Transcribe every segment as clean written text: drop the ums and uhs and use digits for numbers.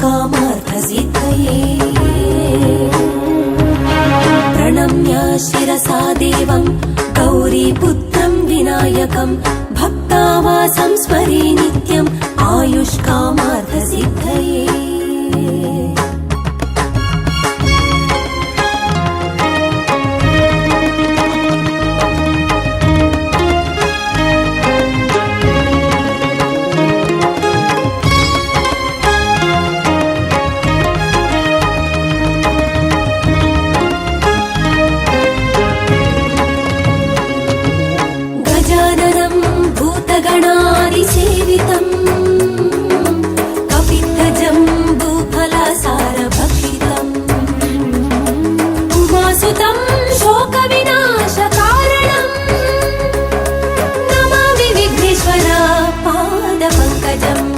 आयुष्कामार्थसिद्धये प्रणम्य शिरसा देवं गौरीपुत्रं विनायकं भक्तावासं स्मरे नित्यम् आयुष्कामार्थसिद्धये। गणादिसेवितम् कपित्थजम्बूफलसारभक्षितम् उमासुतं शोकविनाशकारणम् नमामि विघ्नेश्वर पादपङ्कजम्।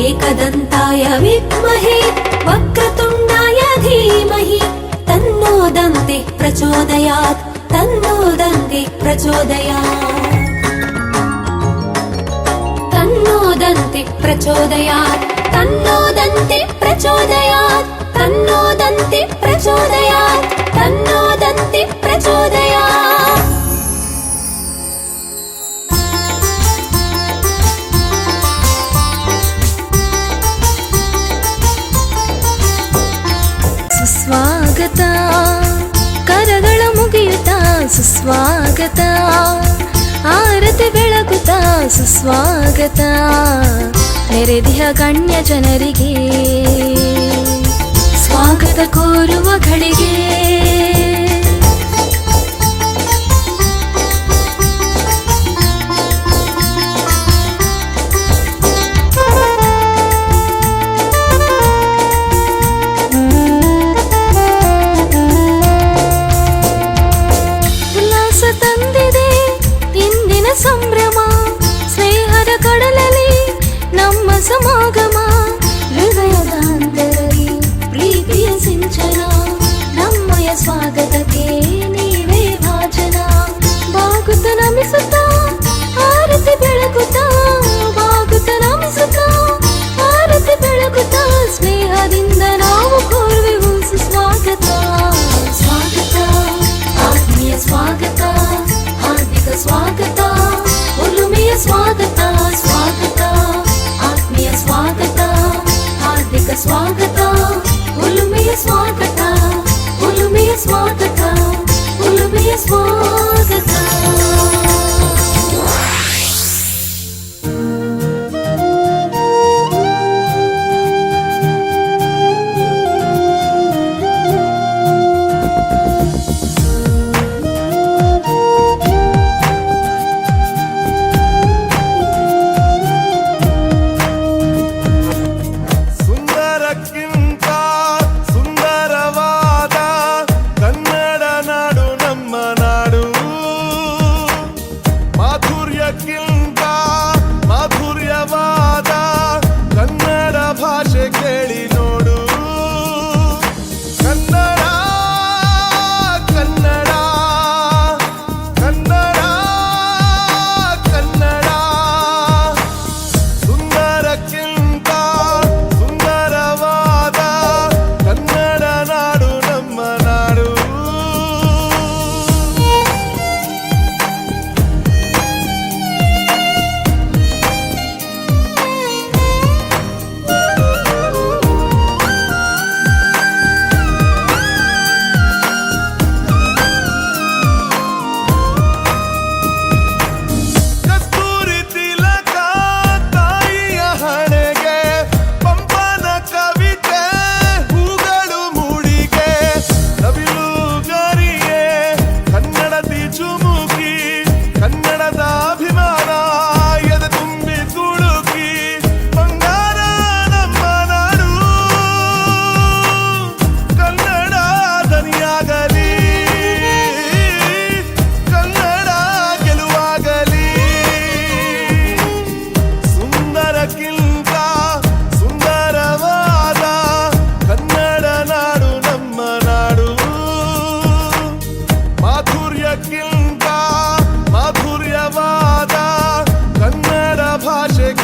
एकदन्ताय विद्महे वक्रतुण्डाय धीमहि तन्नो दन्तिः प्रचोदयात् तन्नो दन्तिः प्रचोदयात् तन्नो दन्तिः प्रचोदयात् तन्नो दन्तिः प्रचोदयात् तन्नो दन्तिः प्रचोदयात् तन्नो दन्तिः प्रचोदयात्। ಸುಸ್ವಾಗತ ಕರಗಳ ಮುಗಿಯುತ್ತಾ ಸುಸ್ವಾಗತ ಆರತಿ ಬೆಳಗುತ್ತಾ ಸುಸ್ವಾಗತ ನೆರೆದಿಹ ಗಣ್ಯ ಜನರಿಗೆ ಸ್ವಾಗತ ಕೋರುವ ಘಳಿಗೆ ಸಂಭ್ರಮ ಸ್ನೇಹದ ಕಡಲಲ್ಲಿ ನಮ್ಮ ಸಮಾಗಮ ಹೃದಯದ ಅಂತರಲ್ಲಿ ಪ್ರೀತಿಯ ಸಿಂಚನ ನಮ್ಮಯ ಸ್ವಾಗತಕ್ಕೆ ನೀವೇ ಭಾಜನ ಬಾಗುತ್ತ ನಮಿಸುತ್ತ ಆರತಿ ಬೆಳಗುತ್ತ ಬಾಗುತ್ತ ನಮಿಸುತ್ತ ಆರತಿ ಬೆಳಗುತ್ತ ಸ್ನೇಹದಿಂದ ನಾವು ಕೋರುವೆವು ಸುಸ್ವಾಗತ ಸ್ವಾಗತ ಆತ್ಮೀಯ ಸ್ವಾಗತ ಹಾರ್ದಿಕ ಸ್ವಾಗತ ಒಲುಮೆಯ ಸ್ವಾಗತ ಸ್ವಾಗತ ಆತ್ಮೀಯ ಸ್ವಾಗತ ಹಾರ್ದಿಕ ಸ್ವಾಗತ ಒಲುಮೆಯ ಸ್ವಾಗತ ಒಲುಮೆಯ ಸ್ವಾಗತ ಒಲುಮೆಯ ಸ್ವಾಗತ। ಸುಂದರಕ್ಕಿ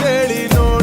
ಕೇಳಿ ನೋಡಿ.